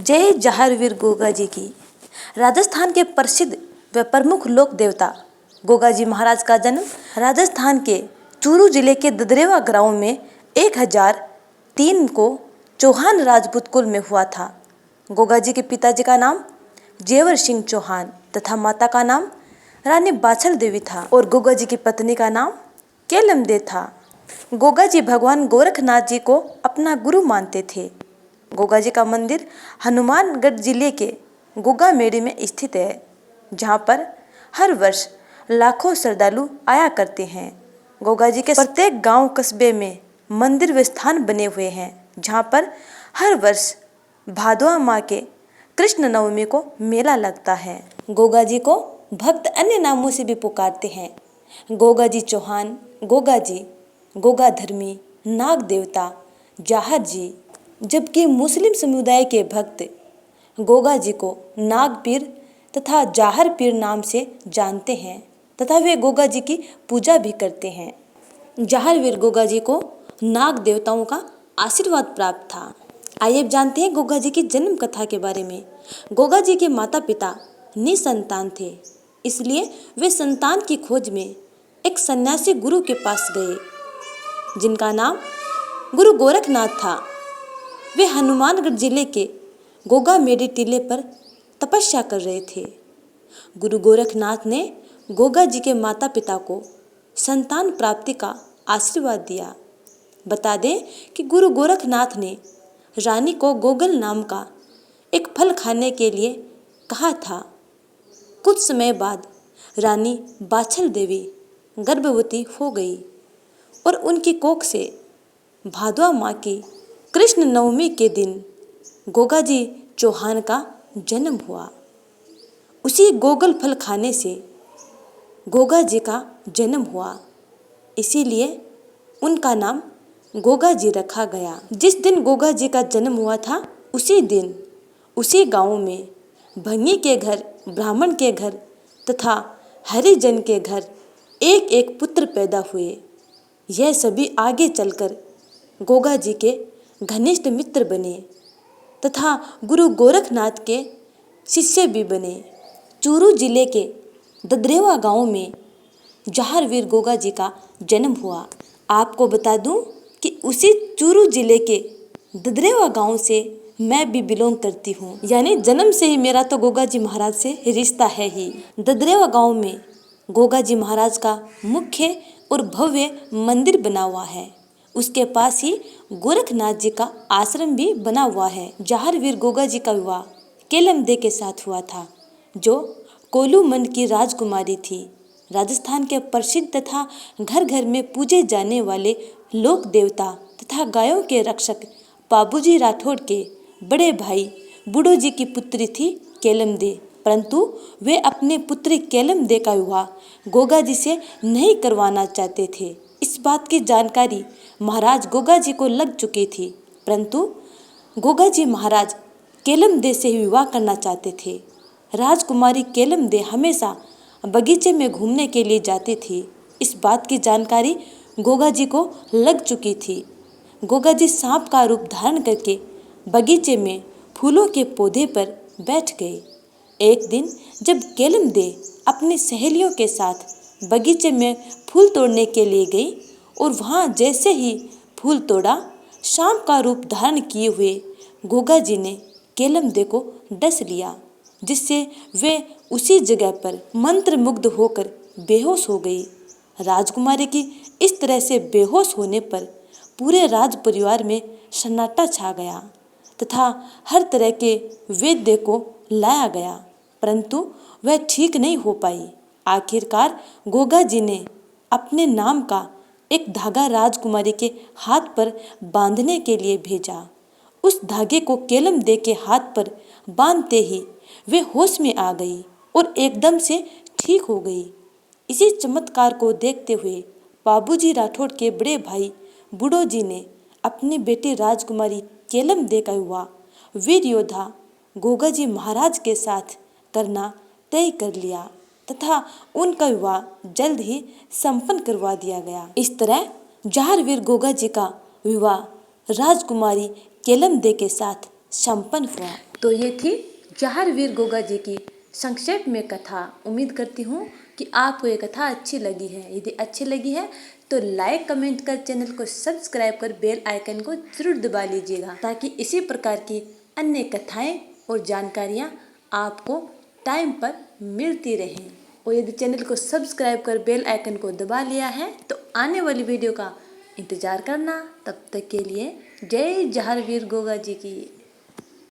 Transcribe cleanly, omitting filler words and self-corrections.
जय जहारवीर गोगा जी की। राजस्थान के प्रसिद्ध व प्रमुख लोक देवता गोगा जी महाराज का जन्म राजस्थान के चूरू जिले के ददरेवा गांव में 1003 को चौहान राजपूत कुल में हुआ था। गोगा जी के पिताजी का नाम जेवर सिंह चौहान तथा माता का नाम रानी बाछल देवी था और गोगा जी की पत्नी का नाम केलम दे था। गोगा जी भगवान गोरखनाथ जी को अपना गुरु मानते थे। गोगा जी का मंदिर हनुमानगढ़ जिले के गोगा मेड़ी में स्थित है, जहाँ पर हर वर्ष लाखों श्रद्धालु आया करते हैं। गोगा जी के प्रत्येक गांव कस्बे में मंदिर व स्थान बने हुए हैं, जहाँ पर हर वर्ष भादवा माह के कृष्ण नवमी को मेला लगता है। गोगा जी को भक्त अन्य नामों से भी पुकारते हैं। गोगा जी चौहान, गोगा जी, गोगा धर्मी, नाग देवता, जाहर जी, जबकि मुस्लिम समुदाय के भक्त गोगा जी को नाग पीर तथा जाहर पीर नाम से जानते हैं तथा वे गोगा जी की पूजा भी करते हैं। जाहरवीर गोगा जी को नाग देवताओं का आशीर्वाद प्राप्त था। आइए अब जानते हैं गोगा जी की जन्म कथा के बारे में। गोगा जी के माता पिता निसंतान थे, इसलिए वे संतान की खोज में एक सन्यासी गुरु के पास गए, जिनका नाम गुरु गोरखनाथ था। वे हनुमानगढ़ जिले के गोगा मेडी टीले पर तपस्या कर रहे थे। गुरु गोरखनाथ ने गोगा जी के माता पिता को संतान प्राप्ति का आशीर्वाद दिया। बता दें कि गुरु गोरखनाथ ने रानी को गोगल नाम का एक फल खाने के लिए कहा था। कुछ समय बाद रानी बाछल देवी गर्भवती हो गई और उनकी कोख से भादवा माह की कृष्ण नवमी के दिन गोगा जी चौहान का जन्म हुआ। उसी गोगल फल खाने से गोगा जी का जन्म हुआ, इसीलिए उनका नाम गोगा जी रखा गया। जिस दिन गोगा जी का जन्म हुआ था, उसी दिन उसी गांव में भंगी के घर, ब्राह्मण के घर तथा हरिजन के घर एक एक पुत्र पैदा हुए। यह सभी आगे चलकर गोगा जी के घनिष्ठ मित्र बने तथा गुरु गोरखनाथ के शिष्य भी बने। चूरू जिले के ददरेवा गांव में जहारवीर गोगा जी का जन्म हुआ। आपको बता दूं कि उसी चूरू जिले के ददरेवा गांव से मैं भी बिलोंग करती हूं, यानी जन्म से ही मेरा तो गोगा जी महाराज से रिश्ता है ही। ददरेवा गांव में गोगा जी महाराज का मुख्य और भव्य मंदिर बना हुआ है। उसके पास ही गोरखनाथ जी का आश्रम भी बना हुआ है। जहारवीर गोगा जी का विवाह केलम दे के साथ हुआ था, जो कोलू मंड की राजकुमारी थी। राजस्थान के प्रसिद्ध तथा घर घर में पूजे जाने वाले लोक देवता तथा गायों के रक्षक बाबूजी राठौड़ के बड़े भाई बूढ़ो जी की पुत्री थी केलम दे, परंतु वे अपने पुत्री केलम दे का विवाह गोगा जी से नहीं करवाना चाहते थे। इस बात की जानकारी महाराज गोगा जी को लग चुकी थी, परंतु गोगा जी महाराज केलम दे से ही विवाह करना चाहते थे। राजकुमारी केलम दे हमेशा बगीचे में घूमने के लिए जाती थी। इस बात की जानकारी गोगा जी को लग चुकी थी। गोगा जी सांप का रूप धारण करके बगीचे में फूलों के पौधे पर बैठ गए। एक दिन जब केलम दे अपनी सहेलियों के साथ बगीचे में फूल तोड़ने के लिए गई और वहाँ जैसे ही फूल तोड़ा, सांप का रूप धारण किए हुए गोगा जी ने केलम दे को डस लिया, जिससे वे उसी जगह पर मंत्रमुग्ध होकर बेहोश हो गई। राजकुमारी की इस तरह से बेहोश होने पर पूरे राज परिवार में सन्नाटा छा गया तथा हर तरह के वैद्य को लाया गया, परंतु वह ठीक नहीं हो पाई। आखिरकार गोगा जी ने अपने नाम का एक धागा राजकुमारी के हाथ पर बांधने के लिए भेजा। उस धागे को केलम दे के हाथ पर बांधते ही वे होश में आ गई और एकदम से ठीक हो गई। इसी चमत्कार को देखते हुए बाबूजी राठौड़ के बड़े भाई बूढ़ो जी ने अपनी बेटी राजकुमारी केलम दे का विवाह वीर योद्धा गोगा जी महाराज के साथ करना तय कर लिया तथा उनका विवाह जल्द ही संपन्न करवा दिया गया। इस तरह जहारवीर गोगा जी का विवाह राजकुमारी केलम दे के साथ संपन्न हुआ। तो ये थी जहारवीर गोगा जी की संक्षेप में कथा। उम्मीद करती हूँ कि आपको ये कथा अच्छी लगी है। यदि अच्छी लगी है तो लाइक कमेंट कर चैनल को सब्सक्राइब कर बेल आइकन को जरूर दबा लीजिएगा, ताकि इसी प्रकार की अन्य कथाएं और जानकारियाँ आपको टाइम पर मिलती रहें। और यदि चैनल को सब्सक्राइब कर बेल आइकन को दबा लिया है तो आने वाली वीडियो का इंतज़ार करना। तब तक के लिए जय जहारवीर गोगा जी की।